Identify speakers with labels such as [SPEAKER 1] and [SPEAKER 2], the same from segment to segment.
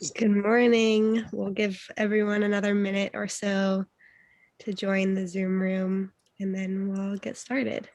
[SPEAKER 1] Good morning. We'll give everyone another minute or so to join the Zoom room, and then we'll get started.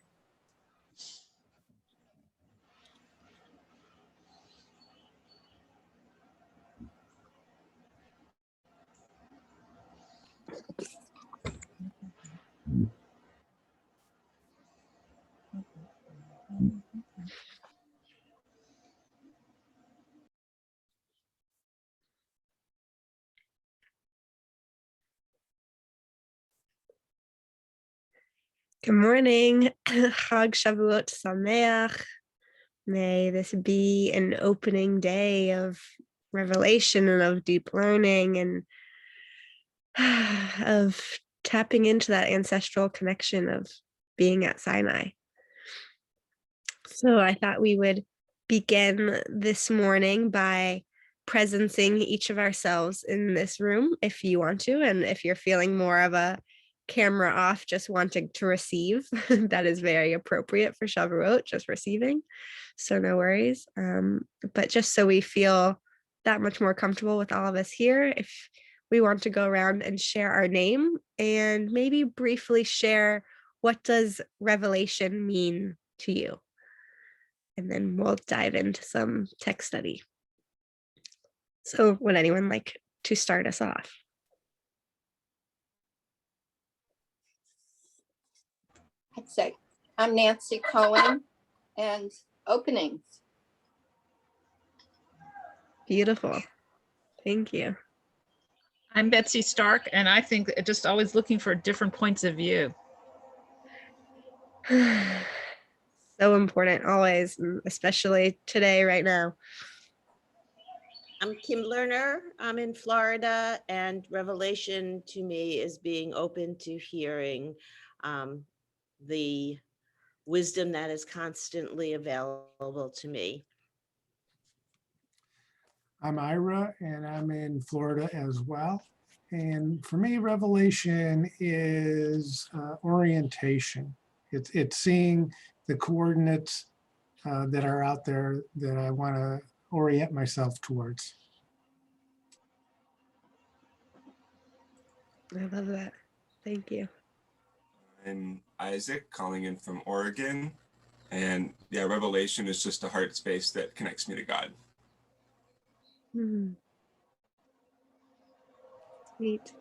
[SPEAKER 1] Good morning. Chag Shavuot Sameach. May this be an opening day of revelation and of deep learning and of tapping into that ancestral connection of being at Sinai. So I thought we would begin this morning by presencing each of ourselves in this room if you want to, and if you're feeling more of a camera off, just wanting to receive, that is very appropriate for Shavuot, just receiving, so no worries. But just so we feel that much more comfortable with all of us here, if we want to go around and share our name and maybe briefly share, what does revelation mean to you? And then we'll dive into some text study. So would anyone like to start us off?
[SPEAKER 2] I'd say I'm Nancy Cohen, and openings.
[SPEAKER 1] Beautiful. Thank you.
[SPEAKER 3] I'm Betsy Stark, and I think just always looking for different points of view.
[SPEAKER 1] So important always, especially today, right now.
[SPEAKER 4] I'm Kim Lerner. I'm in Florida, and revelation to me is being open to hearing the wisdom that is constantly available to me.
[SPEAKER 5] I'm Ira, and I'm in Florida as well. And for me, revelation is orientation. It's seeing the coordinates that are out there that I want to orient myself towards.
[SPEAKER 1] I love that. Thank you.
[SPEAKER 6] I'm Isaac, calling in from Oregon. And yeah, revelation is just a heart space that connects me to God.
[SPEAKER 1] Sweet.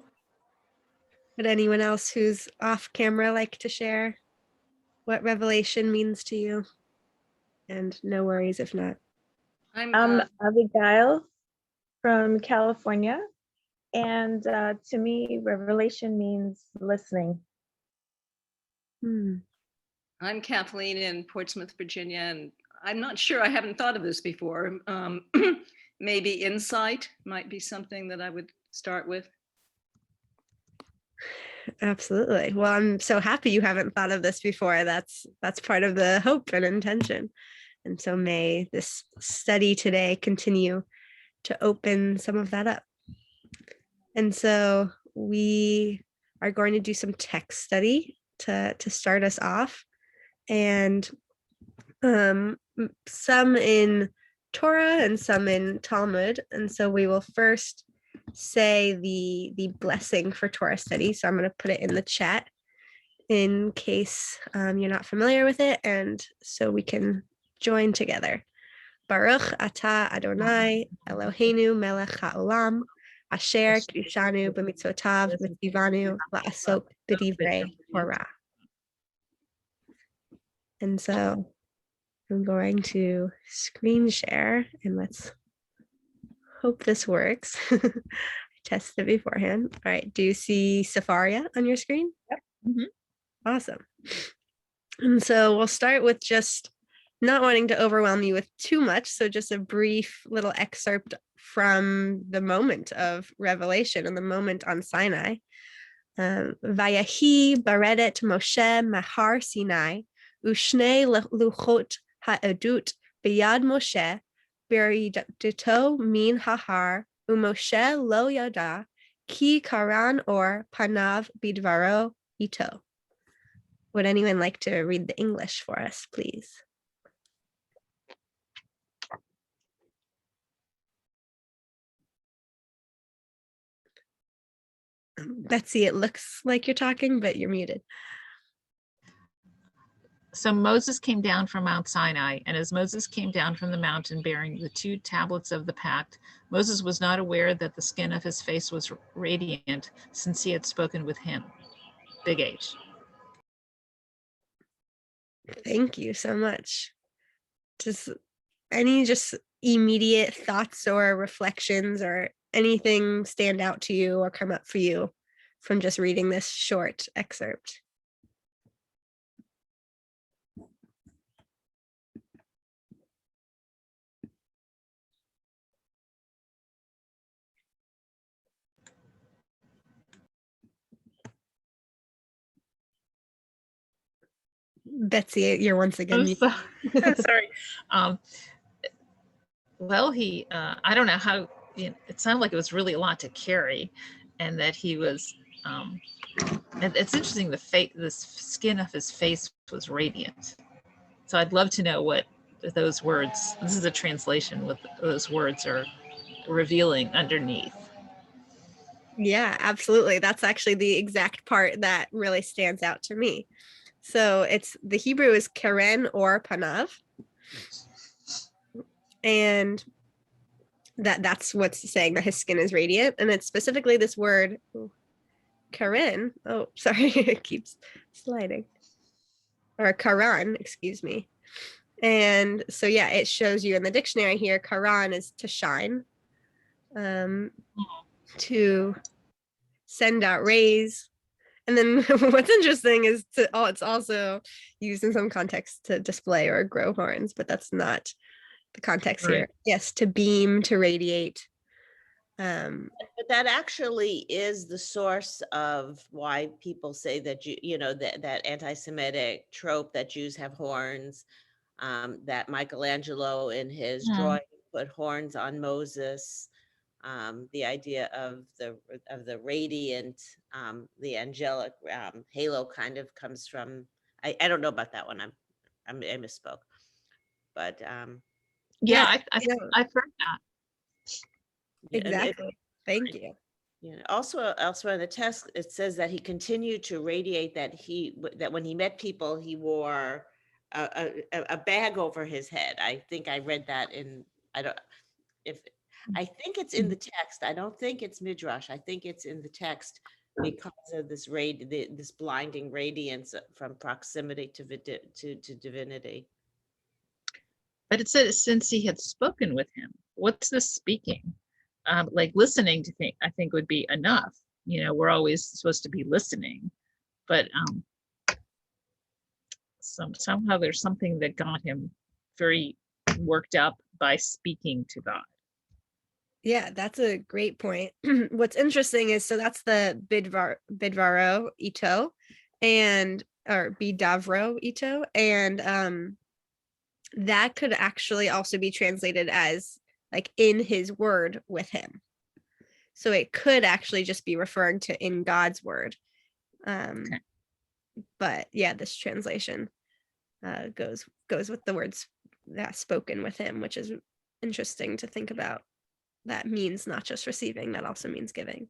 [SPEAKER 1] Would anyone else who's off camera like to share what revelation means to you? And no worries if not.
[SPEAKER 7] I'm Abigail from California, and to me, revelation means listening.
[SPEAKER 8] I'm Kathleen in Portsmouth, Virginia, and I'm not sure, I haven't thought of this before. Maybe insight might be something that I would start with.
[SPEAKER 1] Absolutely. Well, I'm so happy you haven't thought of this before. That's part of the hope and intention. And so may this study today continue to open some of that up. And so we are going to do some text study to start us off. And some in Torah and some in Talmud. And so we will first say the blessing for Torah study. So I'm going to put it in the chat in case you're not familiar with it, and so we can join together. Baruch atah Adonai Eloheinu melech haolam asher kiddushanu b'mitzvotav v'tzivanu la'asok b'divrei Torah. And so I'm going to screen share, and let's hope this works. I tested it beforehand. All right, do you see Safaria on your screen?
[SPEAKER 3] Yep.
[SPEAKER 1] Awesome. And so we'll start with just not wanting to overwhelm you with too much, so just a brief little excerpt from the moment of revelation and the moment on Sinai. Vayahi baredet Moshe mahar Sinai ushne luchot ha'edut biyad Moshe biridito min hahar uMoshe lo yada ki karan or panav bidvaro ito. Would anyone like to read the English for us, please? Betsy, it looks like you're talking, but you're muted.
[SPEAKER 3] So Moses came down from Mount Sinai, and as Moses came down from the mountain bearing the 2 tablets of the pact, Moses was not aware that the skin of his face was radiant, since he had spoken with him. Big H.
[SPEAKER 1] Thank you so much. Just any just immediate thoughts or reflections or anything stand out to you or come up for you from just reading this short excerpt? Betsy, you're once again
[SPEAKER 3] I'm
[SPEAKER 1] muted.
[SPEAKER 3] sorry. Well, I don't know how, it sounded like it was really a lot to carry, and that he was, it's interesting, the skin of his face was radiant. So I'd love to know what those words, this is a translation, what those words are revealing underneath.
[SPEAKER 1] Yeah, absolutely. That's actually the exact part that really stands out to me. So it's the Hebrew is keren or panav. And that's what's saying that his skin is radiant. And it's specifically this word, keren. Oh, sorry, it keeps sliding. Or karan, excuse me. And so, yeah, it shows you in the dictionary here, karan is to shine, to send out rays. And then what's interesting is it's also used in some contexts to display or grow horns, but that's not the context
[SPEAKER 3] Right.
[SPEAKER 1] here. Yes, to beam, to radiate.
[SPEAKER 4] But that actually is the source of why people say that that anti-Semitic trope that Jews have horns, that Michelangelo in his drawing put horns on Moses. The idea of the radiant, the angelic halo kind of comes from. I don't know about that one. I misspoke, but
[SPEAKER 3] Yeah,
[SPEAKER 1] yeah,
[SPEAKER 3] I've heard that.
[SPEAKER 1] exactly. Thank you.
[SPEAKER 4] Also elsewhere in the text, it says that he continued to radiate, that when he met people, he wore a bag over his head. I think I read that I think it's in the text. I don't think it's midrash. I think it's in the text because of this this blinding radiance from proximity to divinity.
[SPEAKER 3] But it says since he had spoken with him. What's the speaking? Like listening to think, I think would be enough. We're always supposed to be listening, but somehow there's something that got him very worked up by speaking to God.
[SPEAKER 1] Yeah, that's a great point. What's interesting is, so that's the bidvaro ito or bidavro ito, and that could actually also be translated as like in his word with him. So it could actually just be referring to in God's word. Okay. But yeah, this translation goes with the words that spoken with him, which is interesting to think about. That means not just receiving, that also means giving.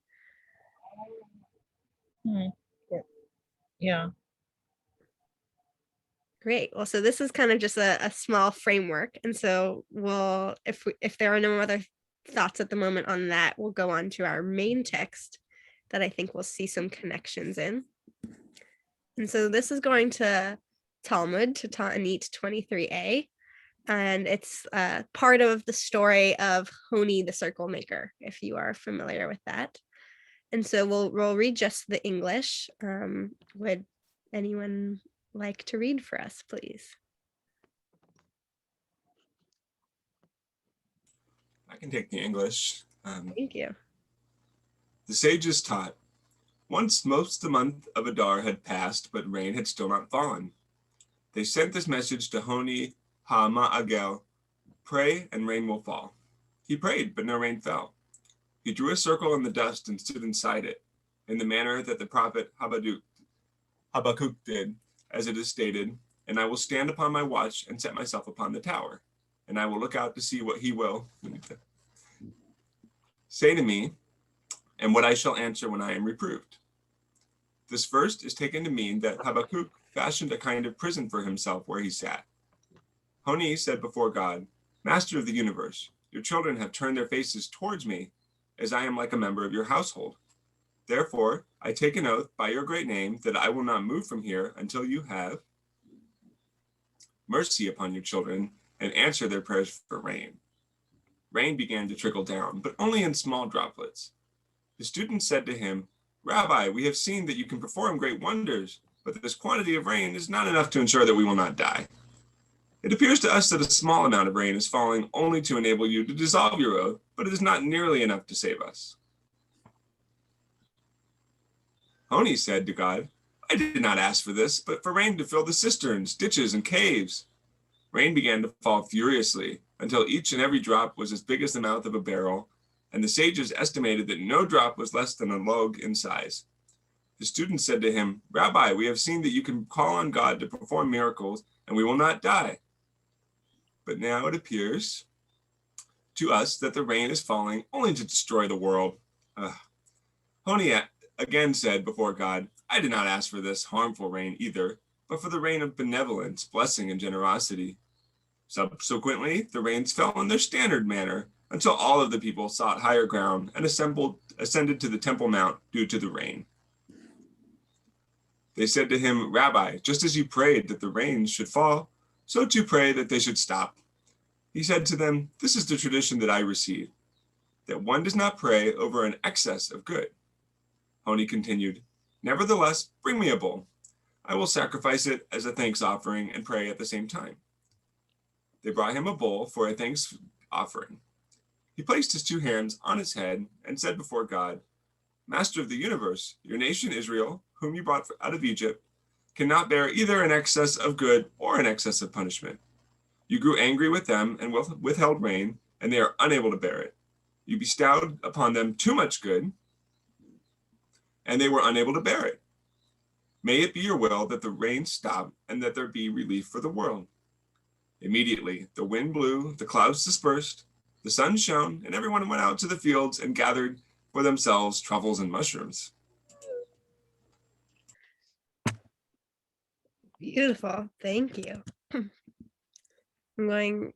[SPEAKER 3] Yeah.
[SPEAKER 1] Great. Well, so this is kind of just a small framework. And so if there are no other thoughts at the moment on that, we'll go on to our main text that I think we'll see some connections in. And so this is going to Talmud, to Ta'anit 23a. And it's part of the story of Honi the circle maker, if you are familiar with that. And so we'll read just the English. Would anyone like to read for us, please?
[SPEAKER 6] I can take the English.
[SPEAKER 1] Thank you.
[SPEAKER 6] The sages taught, once most the month of Adar had passed, but rain had still not fallen. They sent this message to Honi HaMa'agel, pray and rain will fall. He prayed, but no rain fell. He drew a circle in the dust and stood inside it, in the manner that the prophet Habakkuk did, as it is stated, and I will stand upon my watch and set myself upon the tower, and I will look out to see what he will say to me, and what I shall answer when I am reproved. This first is taken to mean that Habakkuk fashioned a kind of prison for himself where he sat. Honi said before God, Master of the universe, your children have turned their faces towards me, as I am like a member of your household. Therefore, I take an oath by your great name that I will not move from here until you have mercy upon your children and answer their prayers for rain. Rain began to trickle down, but only in small droplets. The students said to him, Rabbi, we have seen that you can perform great wonders, but this quantity of rain is not enough to ensure that we will not die. It appears to us that a small amount of rain is falling only to enable you to dissolve your oath, but it is not nearly enough to save us. Honi said to God, I did not ask for this, but for rain to fill the cisterns, ditches, and caves. Rain began to fall furiously until each and every drop was as big as the mouth of a barrel, and the sages estimated that no drop was less than a log in size. The students said to him, Rabbi, we have seen that you can call on God to perform miracles, and we will not die. But now it appears to us that the rain is falling only to destroy the world. Honi again said before God, I did not ask for this harmful rain either, but for the rain of benevolence, blessing, and generosity. Subsequently, the rains fell in their standard manner until all of the people sought higher ground and ascended to the Temple Mount due to the rain. They said to him, Rabbi, just as you prayed that the rains should fall, so too pray that they should stop. He said to them, this is the tradition that I received, that one does not pray over an excess of good. Honi continued, nevertheless, bring me a bull. I will sacrifice it as a thanks offering and pray at the same time. They brought him a bull for a thanks offering. He placed his two hands on his head and said before God, Master of the universe, your nation Israel, whom you brought out of Egypt, cannot bear either an excess of good or an excess of punishment. You grew angry with them and withheld rain, and they are unable to bear it. You bestowed upon them too much good, and they were unable to bear it. May it be your will that the rain stop and that there be relief for the world. Immediately, the wind blew, the clouds dispersed, the sun shone, and everyone went out to the fields and gathered for themselves truffles and mushrooms.
[SPEAKER 1] Beautiful. Thank you. I'm going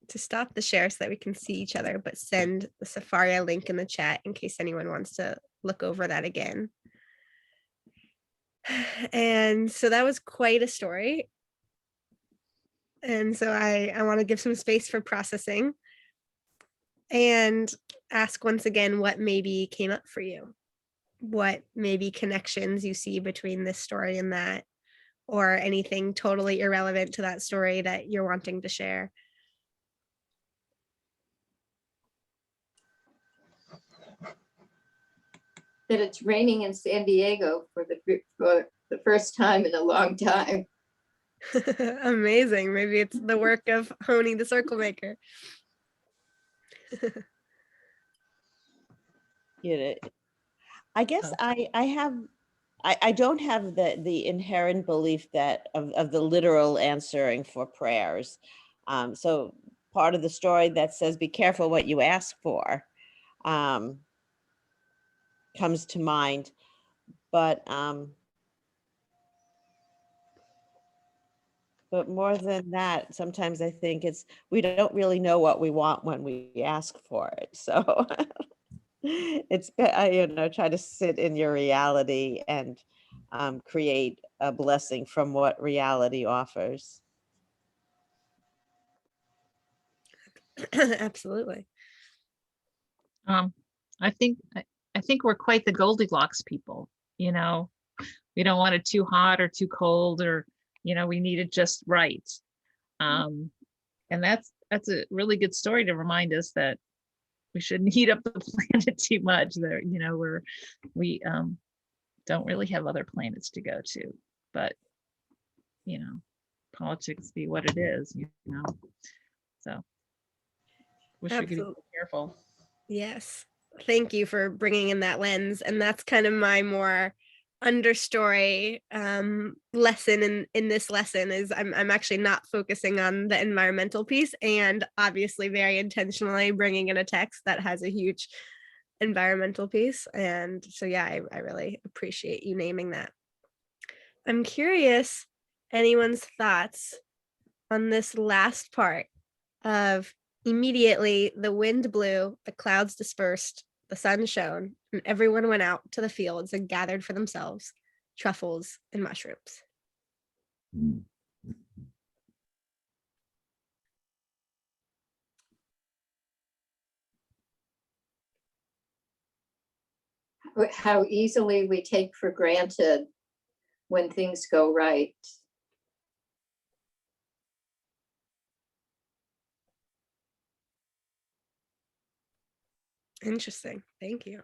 [SPEAKER 1] to stop the share so that we can see each other, but send the Safaria link in the chat in case anyone wants to look over that again. And so that was quite a story. And so I want to give some space for processing and ask once again what maybe came up for you, what maybe connections you see between this story and that, or anything totally irrelevant to that story that you're wanting to share.
[SPEAKER 2] That it's raining in San Diego for the first time in a long time.
[SPEAKER 1] Amazing. Maybe it's the work of Honi the circle maker.
[SPEAKER 4] I guess I don't have the inherent belief that of the literal answering for prayers. So part of the story that says, be careful what you ask for, comes to mind. But more than that, sometimes I think we don't really know what we want when we ask for it. So it's, try to sit in your reality and create a blessing from what reality offers.
[SPEAKER 1] Absolutely.
[SPEAKER 3] I think we're quite the Goldilocks people. We don't want it too hot or too cold, or we need it just right. And that's a really good story to remind us that we shouldn't heat up the planet too much. There, we don't really have other planets to go to, but politics be what it is. So we should be careful.
[SPEAKER 1] Yes. Thank you for bringing in that lens. And that's kind of my more understory lesson in this lesson is I'm actually not focusing on the environmental piece, and obviously very intentionally bringing in a text that has a huge environmental piece. And so, yeah, I really appreciate you naming that. I'm curious anyone's thoughts on this last part of immediately the wind blew, the clouds dispersed, the sun shone, and everyone went out to the fields and gathered for themselves truffles and mushrooms.
[SPEAKER 2] How easily we take for granted when things go right.
[SPEAKER 1] Interesting. Thank you.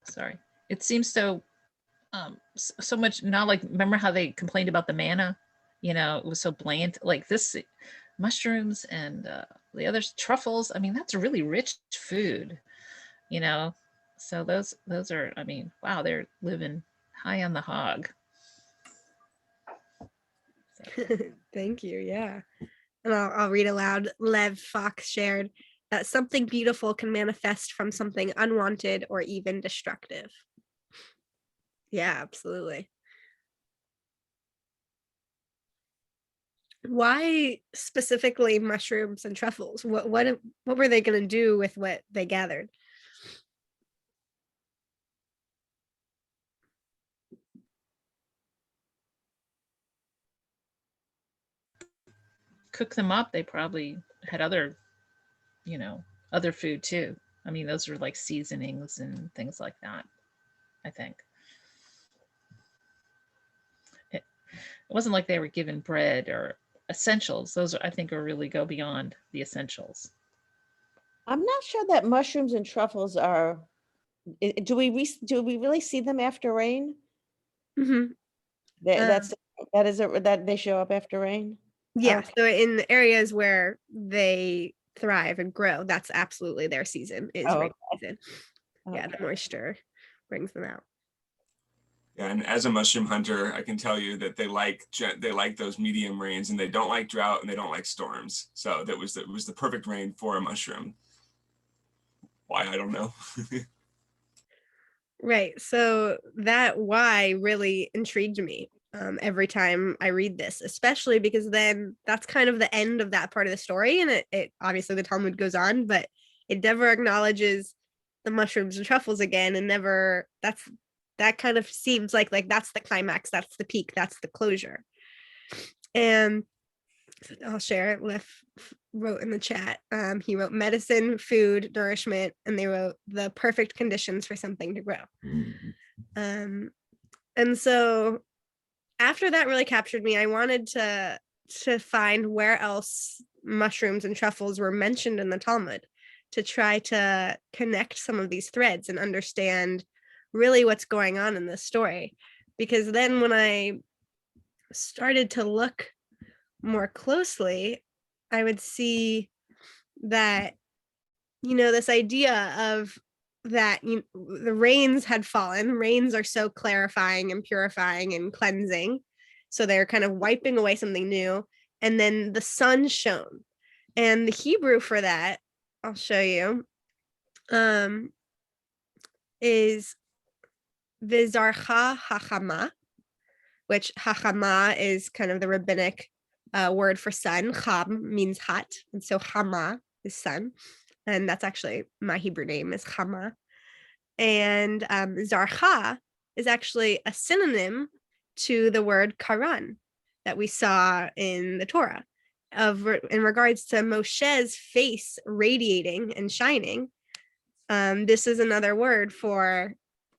[SPEAKER 3] Sorry. It seems so so much not like, remember how they complained about the manna? You know, it was so bland. Like this mushrooms and the other truffles. I mean, that's really rich food, you know. So those are, I mean, wow, they're living high on the hog. So.
[SPEAKER 1] Thank you. Yeah. And I'll read aloud. Lev Fox shared that something beautiful can manifest from something unwanted or even destructive. Yeah, absolutely. Why specifically mushrooms and truffles? What were they going to do with what they gathered?
[SPEAKER 3] Cook them up. They probably had other, you know, other food too. I mean, those are like seasonings and things like that, I think. It wasn't like they were given bread or essentials. Those are, I think, are really go beyond the essentials.
[SPEAKER 4] I'm not sure that mushrooms and truffles are, do we really see them after rain?
[SPEAKER 1] Mm-hmm.
[SPEAKER 4] That they show up after rain?
[SPEAKER 1] Yeah.
[SPEAKER 4] Okay.
[SPEAKER 1] So in areas where they thrive and grow, that's absolutely their season is rain season. Yeah, the moisture brings them out.
[SPEAKER 6] Yeah, and as a mushroom hunter, I can tell you that they like those medium rains, and they don't like drought, and they don't like storms. So it was the perfect rain for a mushroom. Why, I don't know.
[SPEAKER 1] Right. So that why really intrigued me every time I read this, especially because then that's kind of the end of that part of the story. And it obviously the Talmud goes on, but it never acknowledges the mushrooms and truffles again, and never that kind of seems like that's the climax, that's the peak, that's the closure. And I'll share it. Leif wrote in the chat. He wrote medicine, food, nourishment, and they wrote the perfect conditions for something to grow. And so after that really captured me, I wanted to find where else mushrooms and truffles were mentioned in the Talmud, to try to connect some of these threads and understand really what's going on in this story. Because then when I started to look more closely, I would see that, this idea of that the rains had fallen. Rains are so clarifying and purifying and cleansing. So they're kind of wiping away something new. And then the sun shone. And the Hebrew for that, I'll show you, is Vizarcha Hachama, which Hachama is kind of the rabbinic word for sun. Cham means hot. And so Hama is sun. And that's actually my Hebrew name is Hama. And Zarcha is actually a synonym to the word Karan that we saw in the Torah in regards to Moshe's face radiating and shining. This is another word for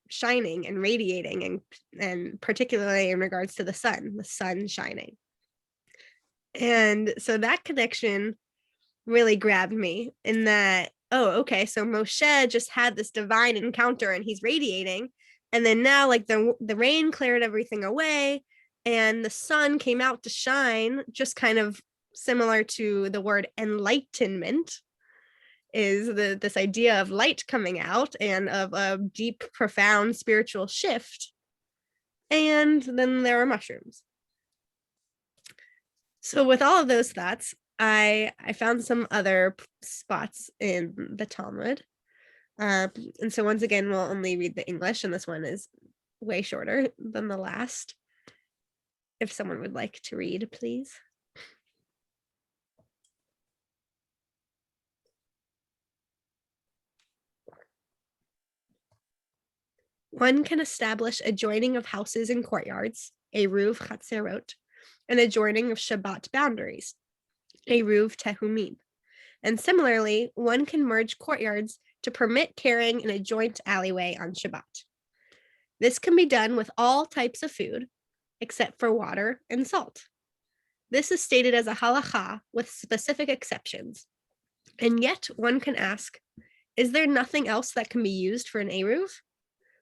[SPEAKER 1] shining and radiating, and particularly in regards to the sun shining. And so that connection really grabbed me, in that, oh, okay, so Moshe just had this divine encounter and he's radiating, and then now like the rain cleared everything away and the sun came out to shine, just kind of similar to the word enlightenment, is this idea of light coming out and of a deep, profound spiritual shift. And then there are mushrooms. So with all of those thoughts, I found some other spots in the Talmud. And so once again, we'll only read the English, and this one is way shorter than the last. If someone would like to read, please. One can establish a joining of houses and courtyards, eruv chatzerot, and a joining of Shabbat boundaries, eruv tehumim. And similarly, one can merge courtyards to permit carrying in a joint alleyway on Shabbat. This can be done with all types of food, except for water and salt. This is stated as a halacha with specific exceptions. And yet one can ask, is there nothing else that can be used for an eruv?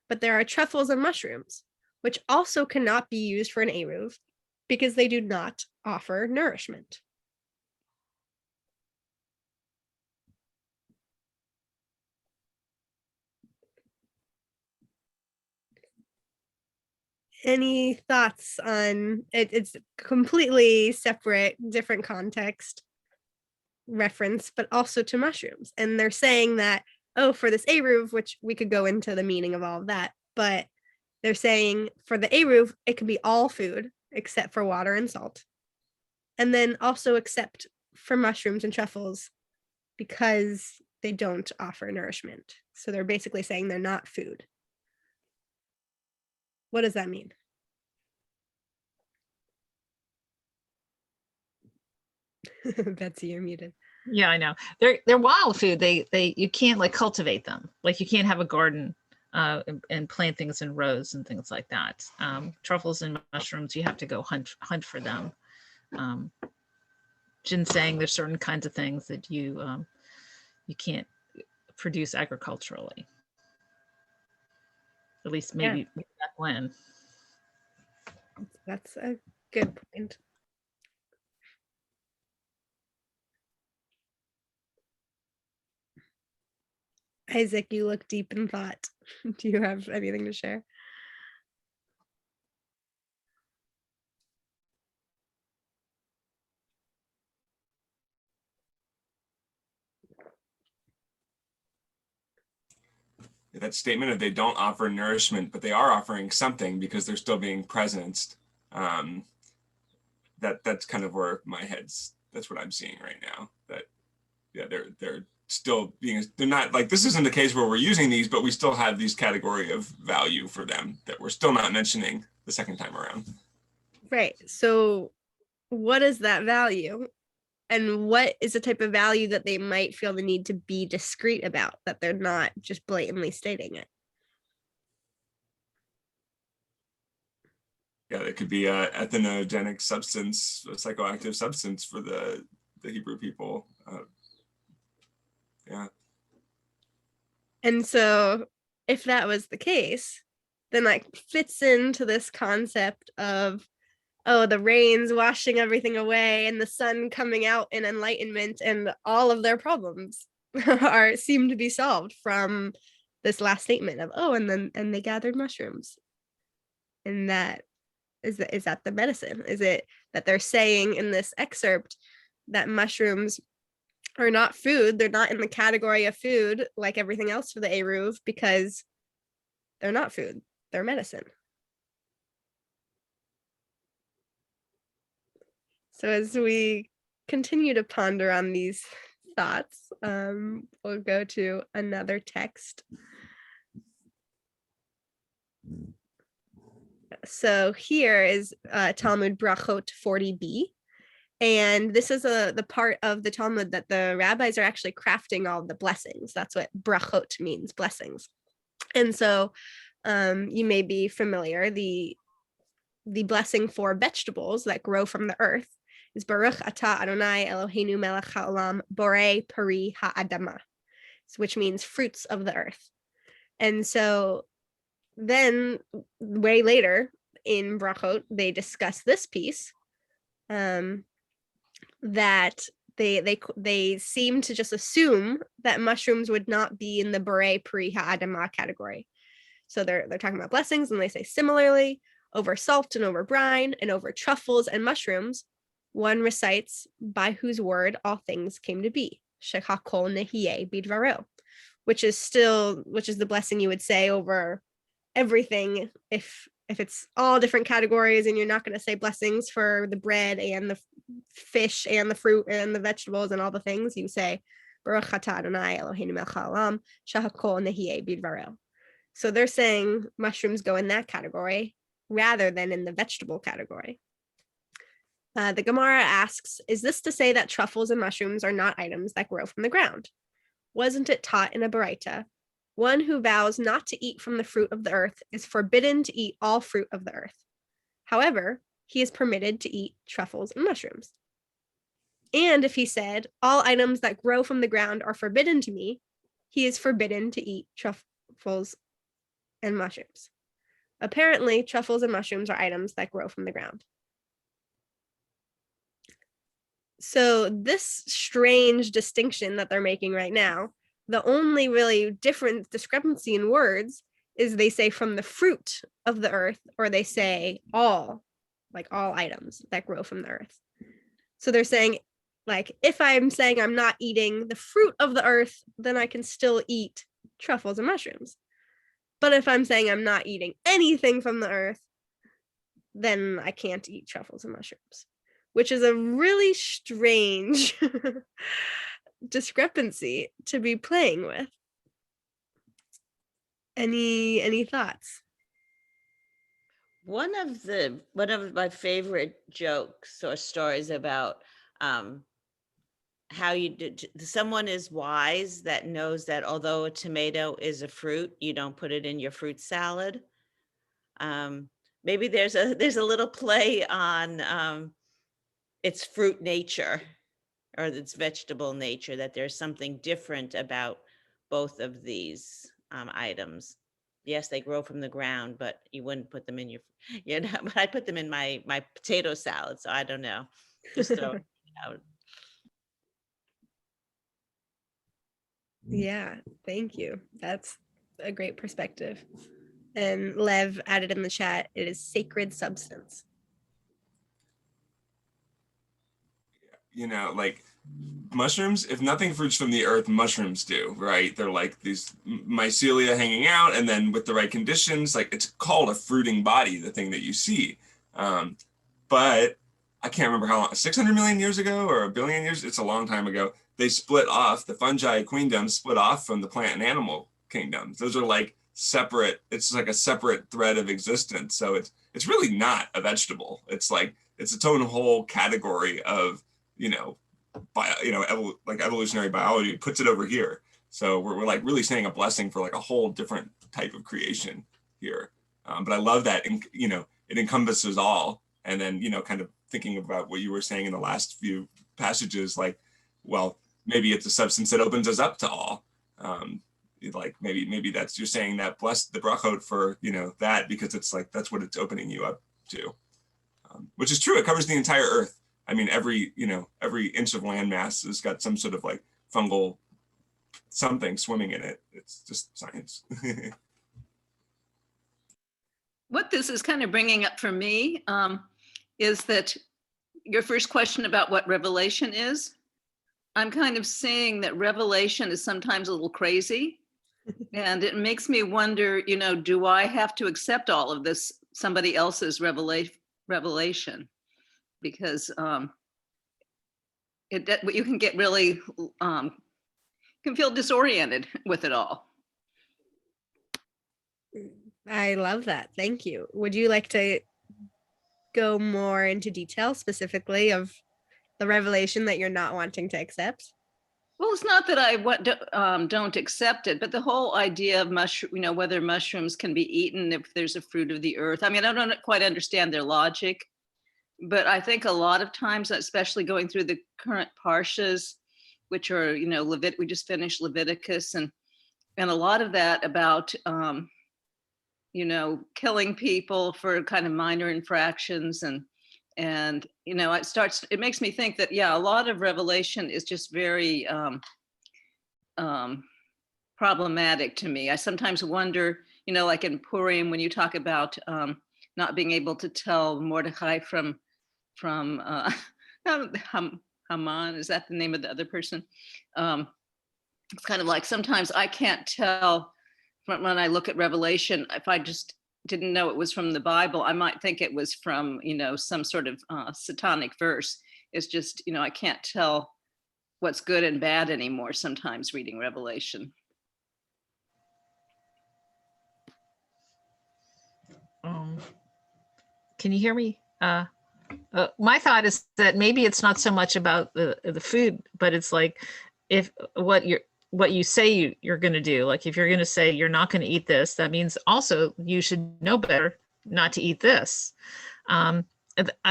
[SPEAKER 1] But there are truffles and mushrooms, which also cannot be used for an eruv because they do not offer nourishment. Any thoughts on it? It's completely separate, different context reference, but also to mushrooms. And they're saying that, oh, for this eruv, which we could go into the meaning of all of that, but they're saying for the eruv, it can be all food except for water and salt. And then also except for mushrooms and truffles because they don't offer nourishment. So they're basically saying they're not food. What does that mean? Betsy, you're muted.
[SPEAKER 3] Yeah, I know. They're wild food. You can't like cultivate them. Like you can't have a garden and plant things in rows and things like that. Truffles and mushrooms, you have to go hunt for them. Ginseng, there's certain kinds of things that you can't produce agriculturally. At least maybe back when.
[SPEAKER 1] That's a good point. Isaac, you look deep in thought. Do you have anything to share?
[SPEAKER 6] That statement of they don't offer nourishment, but they are offering something because they're still being presenced. That's kind of where my head's. That's what I'm seeing right now. That they're still being. They're not like this isn't the case where we're using these, but we still have these category of value for them that we're still not mentioning the second time around.
[SPEAKER 1] Right. So, what is that value? And what is the type of value that they might feel the need to be discreet about, that they're not just blatantly stating it?
[SPEAKER 6] Yeah, it could be a ethanogenic substance, a psychoactive substance for the Hebrew people. Yeah.
[SPEAKER 1] And so if that was the case, then like fits into this concept of, oh, the rains washing everything away and the sun coming out in enlightenment, and all of their problems seem to be solved from this last statement of, oh, and they gathered mushrooms. And that is that the medicine? Is it that they're saying in this excerpt that mushrooms are not food? They're not in the category of food like everything else for the eruv because they're not food. They're medicine. So as we continue to ponder on these thoughts, we'll go to another text. So here is Talmud Brachot 40b. And this is the part of the Talmud that the rabbis are actually crafting all the blessings. That's what brachot means, blessings. And so you may be familiar, the blessing for vegetables that grow from the earth is Baruch Atah Adonai Eloheinu melech haolam borei pari ha'adama, which means fruits of the earth. And so then way later in brachot, they discuss this piece, that they seem to just assume that mushrooms would not be in the borei pari ha'adama category. So they're talking about blessings, and they say similarly, over salt and over brine and over truffles and mushrooms, one recites by whose word all things came to be. Shechakol nehiyeh bidvaro, which is the blessing you would say over everything. If it's all different categories and you're not going to say blessings for the bread and the fish and the fruit and the vegetables and all the things, you say Baruch atah Adonai Eloheinu melech haolam shehakol nehiyeh bidvaro. So they're saying mushrooms go in that category rather than in the vegetable category. The Gemara asks, is this to say that truffles and mushrooms are not items that grow from the ground? Wasn't it taught in a Baraita? One who vows not to eat from the fruit of the earth is forbidden to eat all fruit of the earth. However, he is permitted to eat truffles and mushrooms. And if he said, all items that grow from the ground are forbidden to me, he is forbidden to eat truffles and mushrooms. Apparently, truffles and mushrooms are items that grow from the ground. So this strange distinction that they're making right now, the only really different discrepancy in words is they say from the fruit of the earth, or they say all items that grow from the earth. So they're saying, like, if I'm saying I'm not eating the fruit of the earth, then I can still eat truffles and mushrooms. But if I'm saying I'm not eating anything from the earth, then I can't eat truffles and mushrooms, which is a really strange discrepancy to be playing with. Any thoughts?
[SPEAKER 4] One of my favorite jokes or stories about how someone is wise that knows that although a tomato is a fruit, you don't put it in your fruit salad. Maybe there's a little play on its fruit nature or its vegetable nature, that there's something different about both of these items. Yes, they grow from the ground, but you wouldn't put them in your, but I put them in my potato salad. So I don't know. Just throw it out.
[SPEAKER 1] Yeah, thank you. That's a great perspective. And Lev added in the chat, it is sacred substance.
[SPEAKER 6] Like mushrooms, if nothing fruits from the earth, mushrooms do, right? They're like these mycelia hanging out, and then with the right conditions, like it's called a fruiting body, the thing that you see. But I can't remember how long, 600 million years ago or a billion years, it's a long time ago, they split off, the fungi queendom split off from the plant and animal kingdoms. Those are like separate, it's like a separate thread of existence. So it's really not a vegetable. It's like, it's its own whole category of, like evolutionary biology puts it over here. So we're like really saying a blessing for like a whole different type of creation here. But I love that, it encompasses all. And then, kind of thinking about what you were saying in the last few passages, like, well, maybe it's a substance that opens us up to all. Like maybe that's, you're saying that bless the brachot for, that, because it's like, that's what it's opening you up to, which is true. It covers the entire earth. I mean, every inch of landmass has got some sort of like fungal something swimming in it. It's just science.
[SPEAKER 8] What this is kind of bringing up for me is that your first question about what revelation is, I'm kind of seeing that revelation is sometimes a little crazy. And it makes me wonder, do I have to accept all of this, somebody else's revelation? Because you can get really, can feel disoriented with it all.
[SPEAKER 1] I love that. Thank you. Would you like to go more into detail specifically of the revelation that you're not wanting to accept?
[SPEAKER 8] Well, it's not that I don't accept it, but the whole idea of whether mushrooms can be eaten if there's a fruit of the earth. I mean, I don't quite understand their logic, but I think a lot of times, especially going through the current parshas, which are, we just finished Leviticus, and a lot of that about, killing people for kind of minor infractions, and it makes me think that, a lot of revelation is just very problematic to me. I sometimes wonder, like in Purim, when you talk about not being able to tell Mordechai from Haman, is that the name of the other person? it's kind of like sometimes I can't tell when I look at Revelation, if I just didn't know it was from the Bible, I might think it was from, some sort of satanic verse. It's just, I can't tell what's good and bad anymore sometimes reading Revelation.
[SPEAKER 3] Can you hear me? My thought is that maybe it's not so much about the food, but it's like if what you say you're going to do, like if you're going to say you're not going to eat this, that means also you should know better not to eat this. I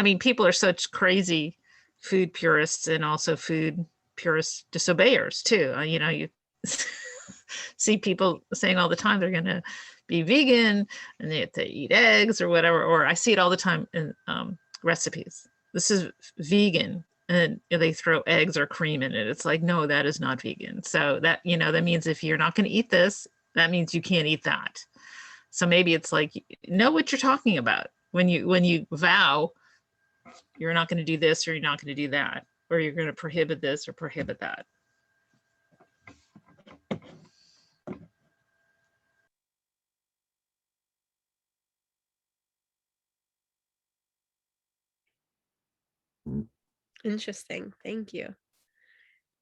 [SPEAKER 3] mean, people are such crazy food purists and also food purist disobeyers too. You see people saying all the time they're going to be vegan and they have to eat eggs or whatever, or I see it all the time in recipes. This is vegan, and they throw eggs or cream in it. It's like, no, that is not vegan. So that, that means if you're not going to eat this, that means you can't eat that. So maybe it's like, know what you're talking about when you vow you're not going to do this or you're not going to do that, or you're going to prohibit this or prohibit that.
[SPEAKER 1] Interesting. Thank you.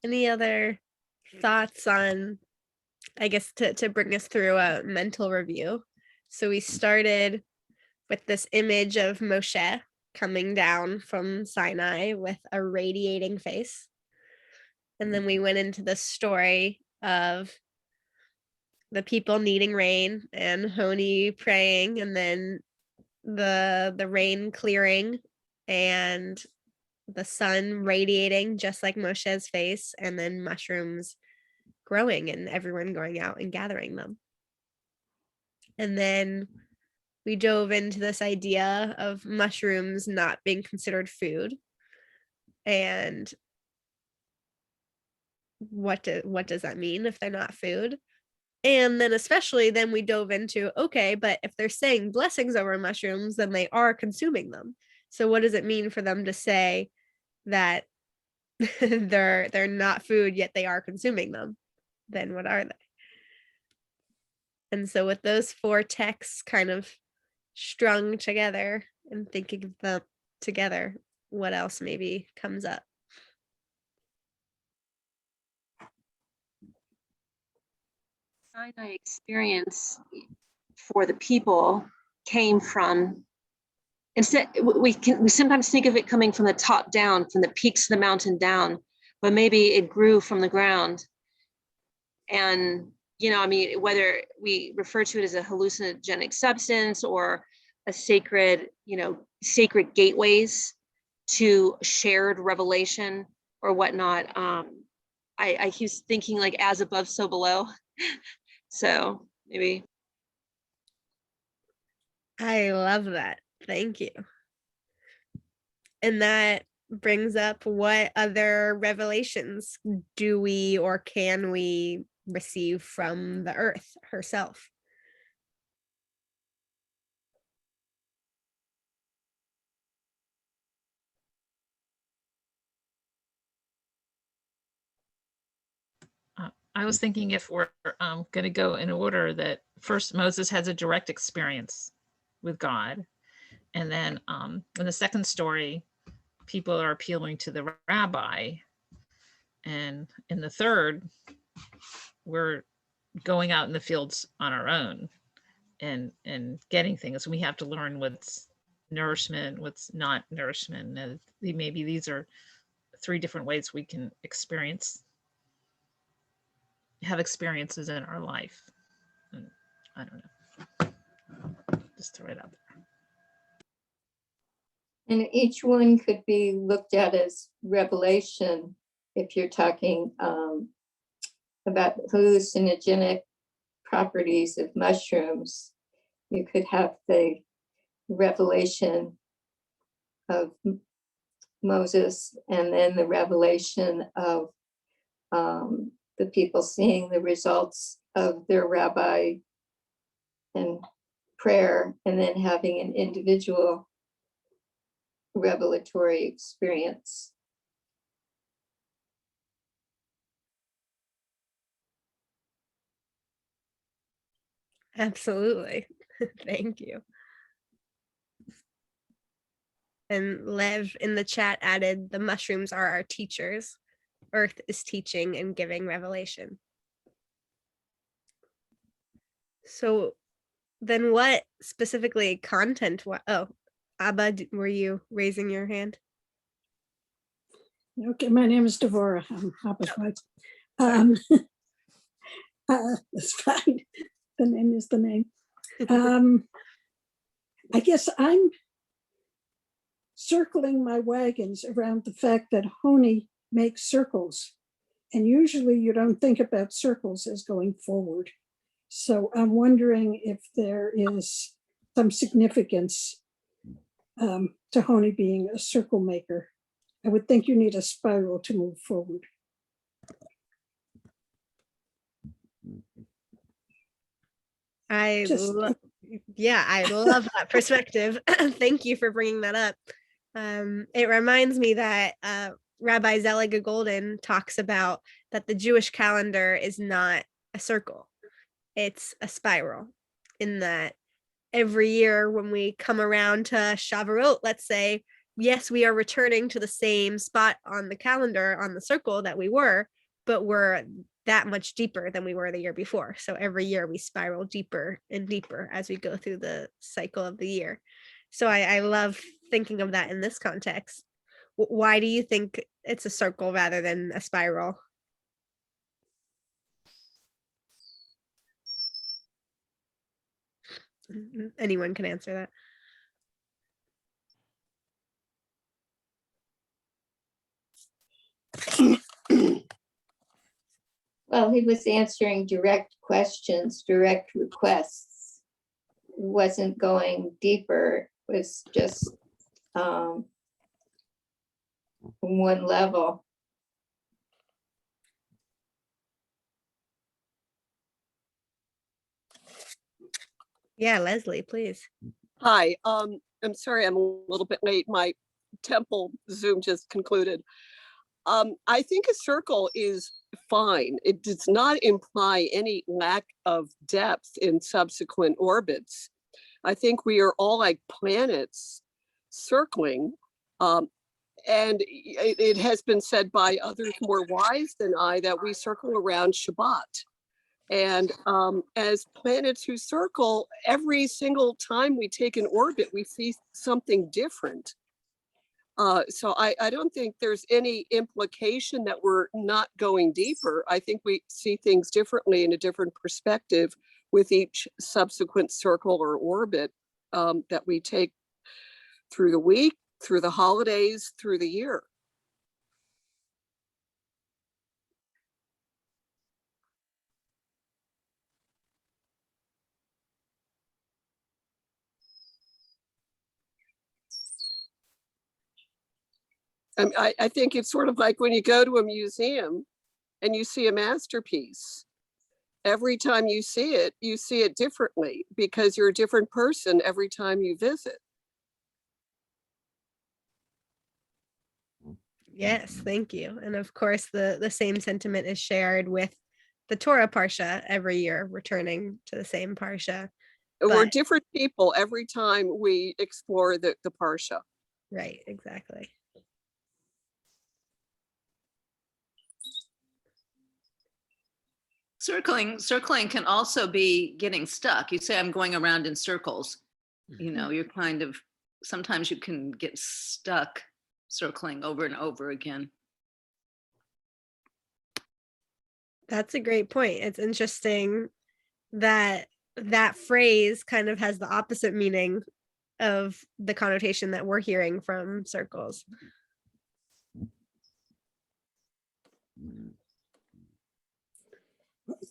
[SPEAKER 1] Any other thoughts on, I guess, to bring us through a mental review? So we started with this image of Moshe coming down from Sinai with a radiating face. And then we went into the story of the people needing rain and Honi praying, and then the rain clearing and the sun radiating just like Moshe's face, and then mushrooms growing and everyone going out and gathering them. And then we dove into this idea of mushrooms not being considered food, and what does that mean if they're not food? And then especially then we dove into, okay, but if they're saying blessings over mushrooms, then they are consuming them. So what does it mean for them to say that they're not food, yet they are consuming them? Then what are they? And so with those four texts kind of strung together and thinking of them together, what else maybe comes up?
[SPEAKER 9] Sinai experience for the people came from, instead we sometimes think of it coming from the top down, from the peaks of the mountain down, but maybe it grew from the ground. And I mean, whether we refer to it as a hallucinogenic substance or a sacred gateways to shared revelation or whatnot. I keep thinking like as above, so below. So maybe.
[SPEAKER 1] I love that. Thank you. And that brings up, what other revelations do we or can we receive from the earth herself?
[SPEAKER 3] I was thinking if we're going to go in order, that first Moses has a direct experience with God. And then in the second story, people are appealing to the rabbi. And in the third, we're going out in the fields on our own and getting things. We have to learn what's nourishment, what's not nourishment. And maybe these are three different ways we can have experiences in our life. And I don't know, just throw it out there.
[SPEAKER 2] And each one could be looked at as revelation if you're talking about hallucinogenic properties of mushrooms. You could have the revelation of Moses, and then the revelation of the people seeing the results of their rabbi and prayer, and then having an individual revelatory experience.
[SPEAKER 1] Absolutely. Thank you. And Lev in the chat added, the mushrooms are our teachers. Earth is teaching and giving revelation. So then what specifically content? Oh, Abba, were you raising your hand?
[SPEAKER 10] Okay, my name is Devorah. I'm Abba's wife. That's fine. The name is the name. I guess I'm circling my wagons around the fact that Honi makes circles. And usually you don't think about circles as going forward. So I'm wondering if there is some significance to Honi being a circle maker. I would think you need a spiral to move forward.
[SPEAKER 1] I love that perspective. Thank you for bringing that up. It reminds me that Rabbi Zeliga Golden talks about that the Jewish calendar is not a circle. It's a spiral, in that every year when we come around to Shavuot, let's say, yes, we are returning to the same spot on the calendar, on the circle that we were, but we're that much deeper than we were the year before. So every year we spiral deeper and deeper as we go through the cycle of the year. So I love thinking of that in this context. Why do you think it's a circle rather than a spiral? Anyone can answer that.
[SPEAKER 2] Well, he was answering direct questions, direct requests. Wasn't going deeper, was just one level.
[SPEAKER 1] Yeah, Leslie, please.
[SPEAKER 11] Hi, I'm sorry I'm a little bit late. My temple Zoom just concluded. I think a circle is fine. It does not imply any lack of depth in subsequent orbits. I think we are all like planets circling. And it has been said by others more wise than I that we circle around Shabbat. And as planets who circle, every single time we take an orbit, we see something different. So I don't think there's any implication that we're not going deeper. I think we see things differently in a different perspective with each subsequent circle or orbit that we take through the week, through the holidays, through the year. I think it's sort of like when you go to a museum and you see a masterpiece. Every time you see it differently because you're a different person every time you visit.
[SPEAKER 1] Yes, thank you. And of course, the same sentiment is shared with the Torah Parsha every year, returning to the same Parsha.
[SPEAKER 11] We're different people every time we explore the Parsha.
[SPEAKER 1] Right, exactly.
[SPEAKER 8] Circling can also be getting stuck. You say I'm going around in circles. You know, you're kind of, sometimes you can get stuck circling over and over again.
[SPEAKER 1] That's a great point. It's interesting that that phrase kind of has the opposite meaning of the connotation that we're hearing from circles.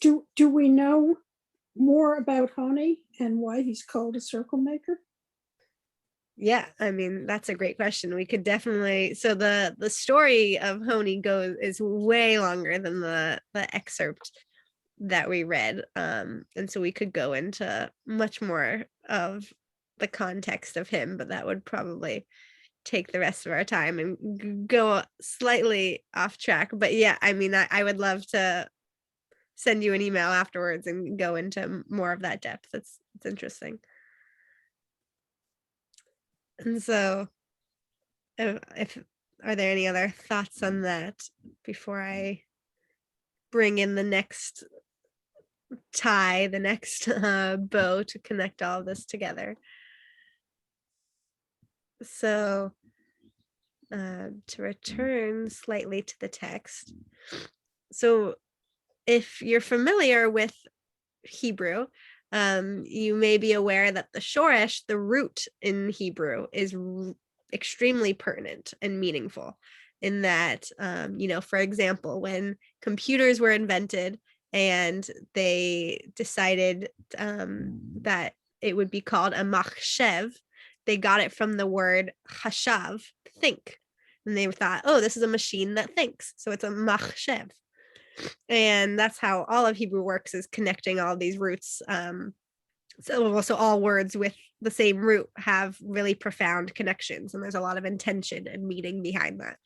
[SPEAKER 10] Do we know more about Honi and why he's called a circle maker?
[SPEAKER 1] Yeah, I mean, that's a great question. We could definitely, so the story of Honi is way longer than the excerpt that we read. And so we could go into much more of the context of him, but that would probably take the rest of our time and go slightly off track. But yeah, I mean, I would love to send you an email afterwards and go into more of that depth. It's interesting. And so if are there any other thoughts on that before I bring in the next tie, the next bow to connect all of this together? So to return slightly to the text. So if you're familiar with Hebrew, you may be aware that the shoresh, the root in Hebrew, is extremely pertinent and meaningful in that, for example, when computers were invented and they decided that it would be called a machshev, they got it from the word hashav, think. And they thought, oh, this is a machine that thinks. So it's a machshev. And that's how all of Hebrew works, is connecting all these roots. So all words with the same root have really profound connections, and there's a lot of intention and meaning behind that.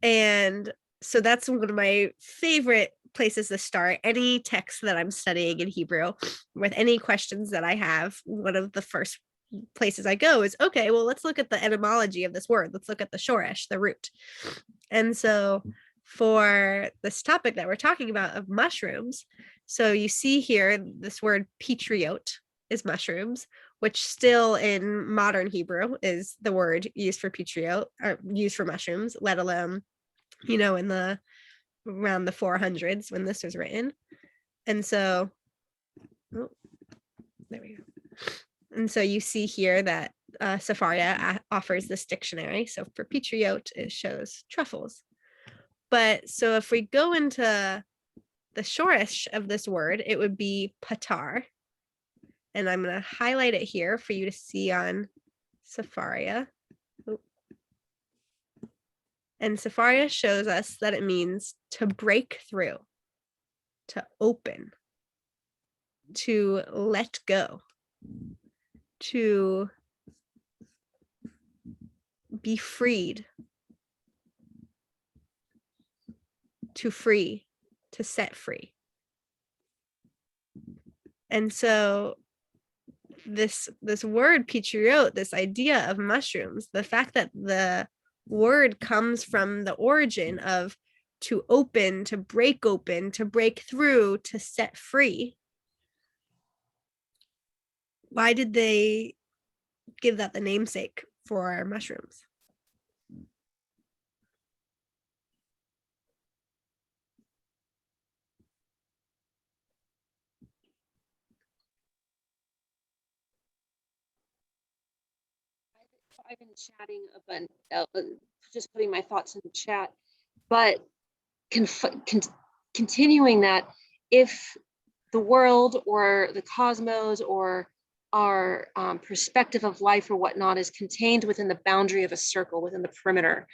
[SPEAKER 1] And so that's one of my favorite places to start any text that I'm studying in Hebrew. With any questions that I have, one of the first places I go is, okay, well, let's look at the etymology of this word. Let's look at the shoresh, the root. And so for this topic that we're talking about of mushrooms, so you see here this word patriot is mushrooms, which still in modern Hebrew is the word used for patriot, or used for mushrooms, let alone, in the around the 400s when this was written. And so, there we go. And so you see here that Sepharia offers this dictionary. So for patriot, it shows truffles. But so if we go into the shoresh of this word, it would be patar. And I'm going to highlight it here for you to see on Sepharia. And Sepharia shows us that it means to break through, to open, to let go, to be freed, to free, to set free. And so this word patriot, this idea of mushrooms, the fact that the word comes from the origin of to open, to break through, to set free. Why did they give that the namesake for mushrooms?
[SPEAKER 9] I've been chatting just putting my thoughts in the chat, but continuing that, if the world or the cosmos or our perspective of life or whatnot is contained within the boundary of a circle, within the perimeter,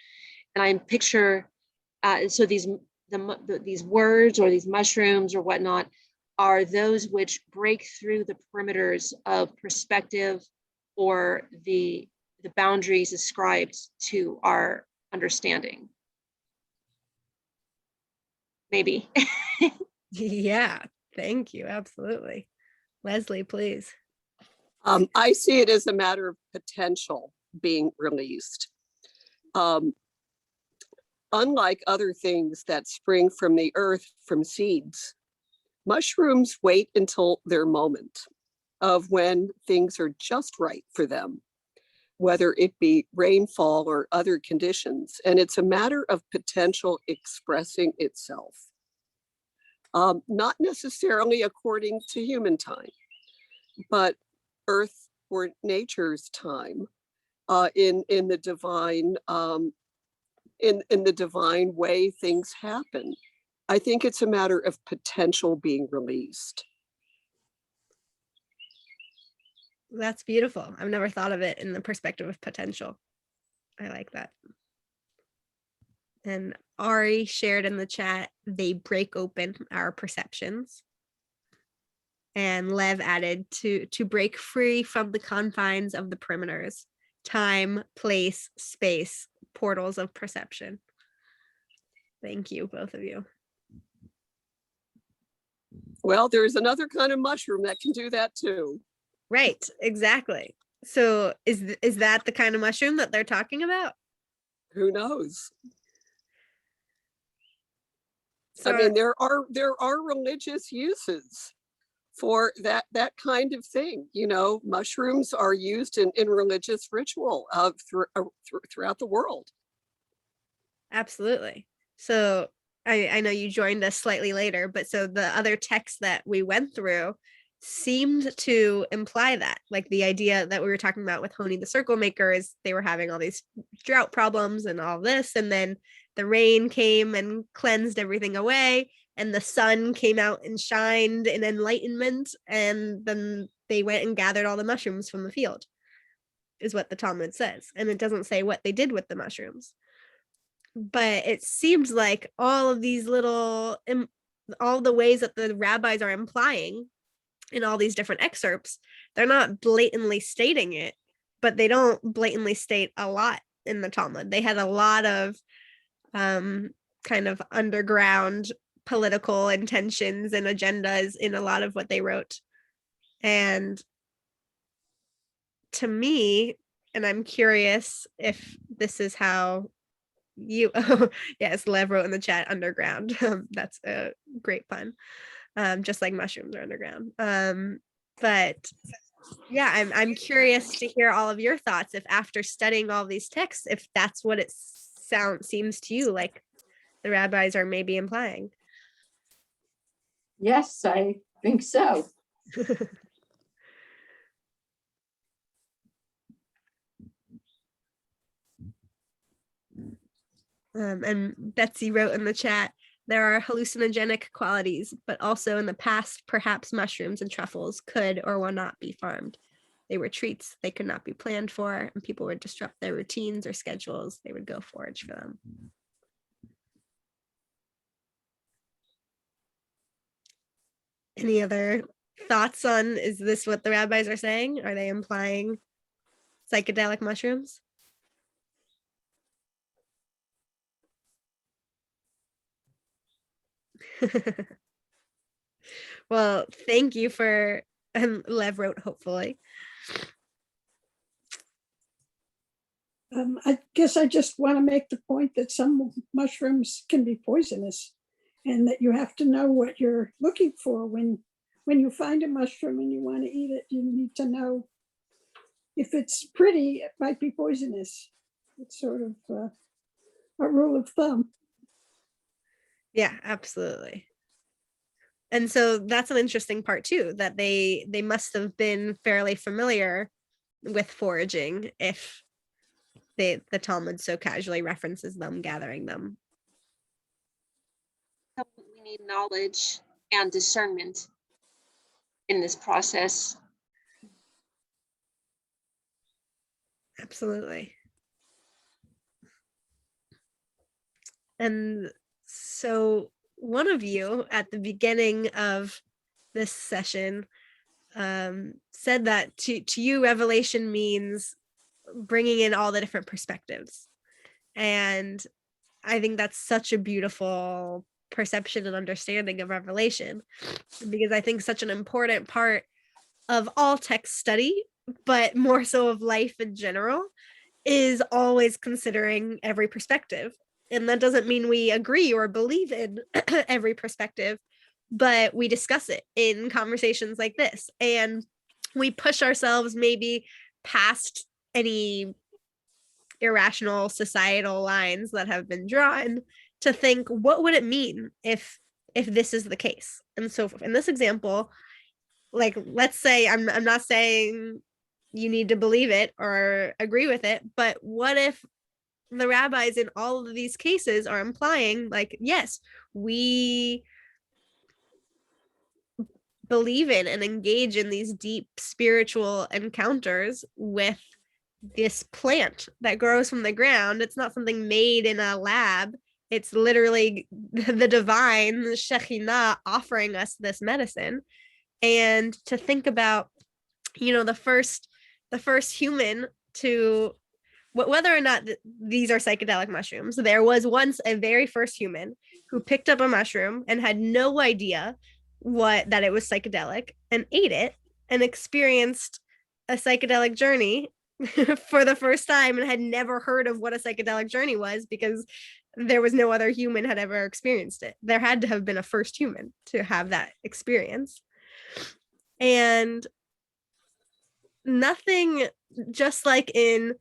[SPEAKER 9] and I picture, so these words or these mushrooms or whatnot are those which break through the perimeters of perspective or the boundaries ascribed to our understanding. Maybe.
[SPEAKER 1] Yeah, thank you. Absolutely. Leslie, please.
[SPEAKER 11] I see it as a matter of potential being released. Unlike other things that spring from the earth from seeds, mushrooms wait until their moment of when things are just right for them, whether it be rainfall or other conditions. And it's a matter of potential expressing itself, not necessarily according to human time, but earth or nature's time, in the divine, in the divine way things happen. I think it's a matter of potential being released.
[SPEAKER 1] That's beautiful. I've never thought of it in the perspective of potential. I like that. And Ari shared in the chat, they break open our perceptions. And Lev added to break free from the confines of the perimeters, time, place, space, portals of perception. Thank you, both of you.
[SPEAKER 11] Well, there's another kind of mushroom that can do that too.
[SPEAKER 1] Right, exactly. So is that the kind of mushroom that they're talking about?
[SPEAKER 11] Who knows?
[SPEAKER 1] So
[SPEAKER 11] I mean, there are religious uses for that kind of thing. You know, mushrooms are used in religious ritual throughout the world.
[SPEAKER 1] absolutely. So I know you joined us slightly later, but so the other texts that we went through seemed to imply that, like the idea that we were talking about with Honi the circle maker is they were having all these drought problems and all this, and then the rain came and cleansed everything away, and the sun came out and shined in enlightenment, and then they went and gathered all the mushrooms from the field, is what the Talmud says, and it doesn't say what they did with the mushrooms. But it seems like all of these little all the ways that the rabbis are implying in all these different excerpts, they're not blatantly stating it, but they don't blatantly state a lot in the Talmud. They had a lot of kind of underground political intentions and agendas in a lot of what they wrote. And to me, and I'm curious if this is how you, yes, Lev wrote in the chat, underground. That's a great pun. Just like mushrooms are underground. But yeah, I'm curious to hear all of your thoughts. If after studying all these texts, if that's what it seems to you like the rabbis are maybe implying.
[SPEAKER 2] Yes, I think so.
[SPEAKER 1] And Betsy wrote in the chat, there are hallucinogenic qualities, but also in the past, perhaps mushrooms and truffles could or will not be farmed. They were treats they could not be planned for, and people would disrupt their routines or schedules. They would go forage for them. Any other thoughts on, is this what the rabbis are saying? Are they implying psychedelic mushrooms? Well, thank you for, Lev wrote, hopefully.
[SPEAKER 10] I guess I just want to make the point that some mushrooms can be poisonous, and that you have to know what you're looking for when you find a mushroom and you want to eat it. You need to know if it's pretty, it might be poisonous. It's sort of a rule of thumb.
[SPEAKER 1] Yeah, absolutely. And so that's an interesting part too, that they must have been fairly familiar with foraging if the Talmud so casually references them gathering them.
[SPEAKER 9] We need knowledge and discernment in this process.
[SPEAKER 1] Absolutely. And so one of you at the beginning of this session said that to you, revelation means bringing in all the different perspectives. And I think that's such a beautiful perception and understanding of revelation, because I think such an important part of all text study, but more so of life in general, is always considering every perspective. And that doesn't mean we agree or believe in every perspective, but we discuss it in conversations like this. And we push ourselves maybe past any irrational societal lines that have been drawn to think, what would it mean if this is the case? And so in this example, like, let's say, I'm not saying you need to believe it or agree with it, but what if the rabbis in all of these cases are implying, like, yes, we believe in and engage in these deep spiritual encounters with this plant that grows from the ground. It's not something made in a lab. It's literally the divine, the Shekhinah, offering us this medicine. And to think about, the first human to, whether or not these are psychedelic mushrooms, there was once a very first human who picked up a mushroom and had no idea that it was psychedelic and ate it and experienced a psychedelic journey for the first time and had never heard of what a psychedelic journey was because there was no other human had ever experienced it. There had to have been a first human to have that experience. And nothing, just like in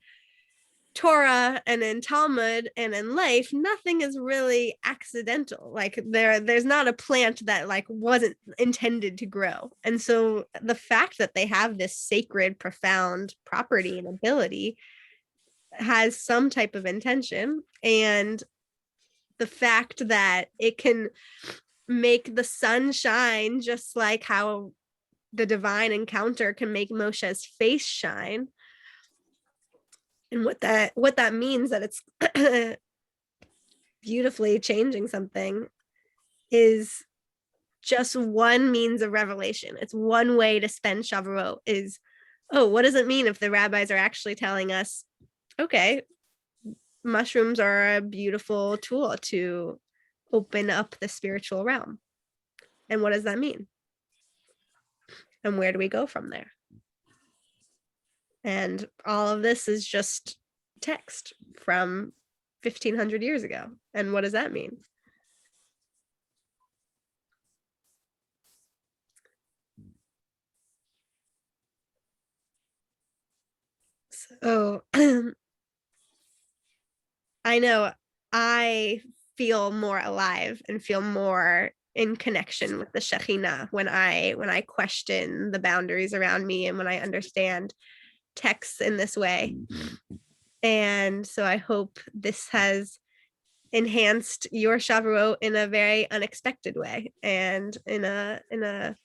[SPEAKER 1] Torah and in Talmud and in life, nothing is really accidental. Like there's not a plant that like wasn't intended to grow. And so the fact that they have this sacred, profound property and ability has some type of intention. And the fact that it can make the sun shine just like how the divine encounter can make Moshe's face shine, and what that means, that it's beautifully changing something, is just one means of revelation. It's one way to spend Shavuot is, oh, what does it mean if the rabbis are actually telling us, okay, mushrooms are a beautiful tool to open up the spiritual realm. And what does that mean? And where do we go from there? And all of this is just text from 1500 years ago. And what does that mean? So I know I feel more alive and feel more in connection with the Shekhinah when I question the boundaries around me and when I understand texts in this way. And so I hope this has enhanced your Shavuot in a very unexpected way and in a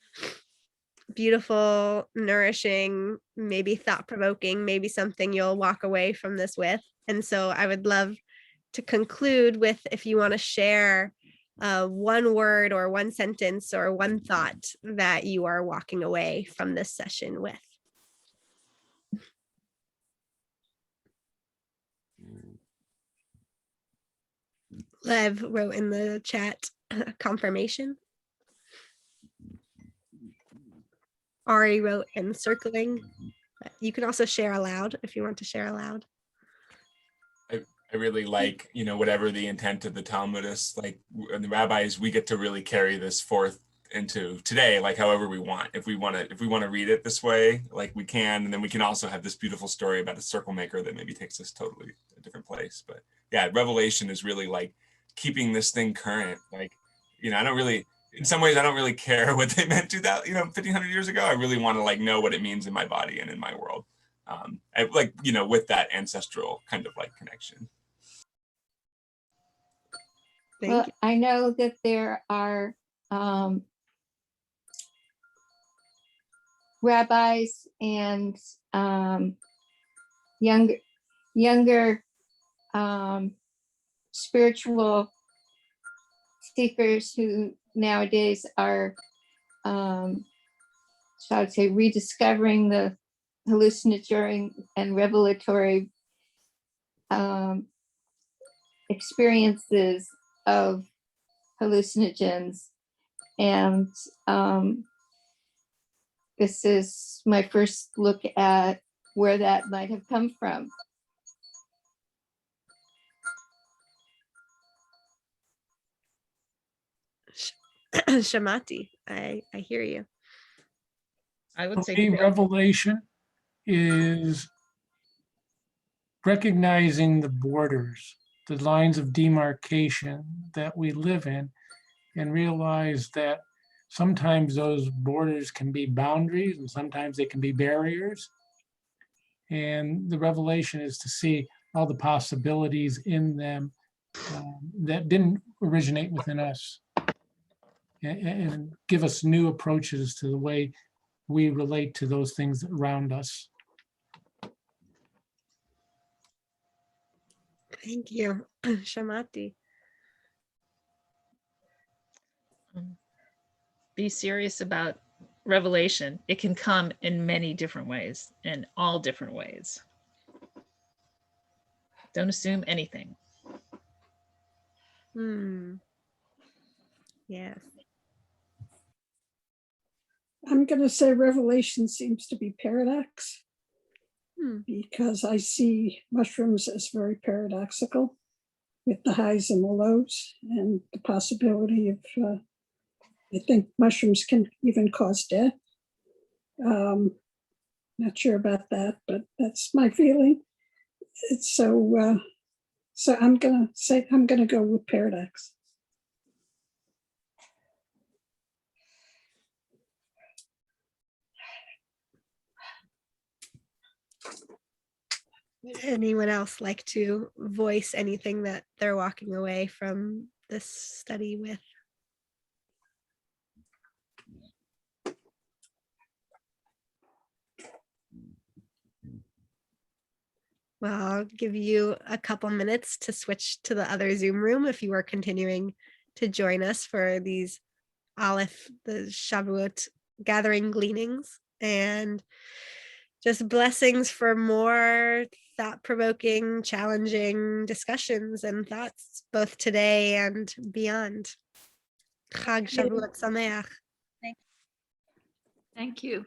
[SPEAKER 1] beautiful, nourishing, maybe thought-provoking, maybe something you'll walk away from this with. And so I would love to conclude with, if you want to share one word or one sentence or one thought that you are walking away from this session with. Lev wrote in the chat, confirmation. Ari wrote encircling. You can also share aloud if you want to share aloud.
[SPEAKER 6] I really like, whatever the intent of the Talmudists, like, and the rabbis, we get to really carry this forth into today, like however we want. If we want to read it this way, like we can, and then we can also have this beautiful story about a circle maker that maybe takes us totally a different place. But yeah, Revelation is really like keeping this thing current. Like, in some ways, I don't really care what they meant to that, 1500 years ago. I really want to like know what it means in my body and in my world. With that ancestral kind of like connection.
[SPEAKER 2] Well, I know that there are rabbis and younger spiritual seekers who nowadays are, shall I say, rediscovering the hallucinatory and revelatory experiences of hallucinogens. And this is my first look at where that might have come from.
[SPEAKER 1] Shamati, I hear you.
[SPEAKER 3] I would say
[SPEAKER 5] revelation is recognizing the borders, the lines of demarcation that we live in, and realize that sometimes those borders can be boundaries and sometimes they can be barriers. And the revelation is to see all the possibilities in them that didn't originate within us, and give us new approaches to the way we relate to those things around us.
[SPEAKER 1] Thank you, Shamati.
[SPEAKER 3] Be serious about revelation. It can come in many different ways, in all different ways. Don't assume anything.
[SPEAKER 1] Yes.
[SPEAKER 10] I'm going to say Revelation seems to be paradox because I see mushrooms as very paradoxical with the highs and the lows and the possibility of, I think mushrooms can even cause death. Not sure about that, but that's my feeling. It's so I'm going to go with paradox.
[SPEAKER 1] Anyone else like to voice anything that they're walking away from this study with? Well, I'll give you a couple minutes to switch to the other Zoom room if you are continuing to join us for these Aleph, the Shavuot gathering gleanings, and just blessings for more thought-provoking, challenging discussions and thoughts, both today and beyond. Chag Shavuot Sameach.
[SPEAKER 8] Thank you.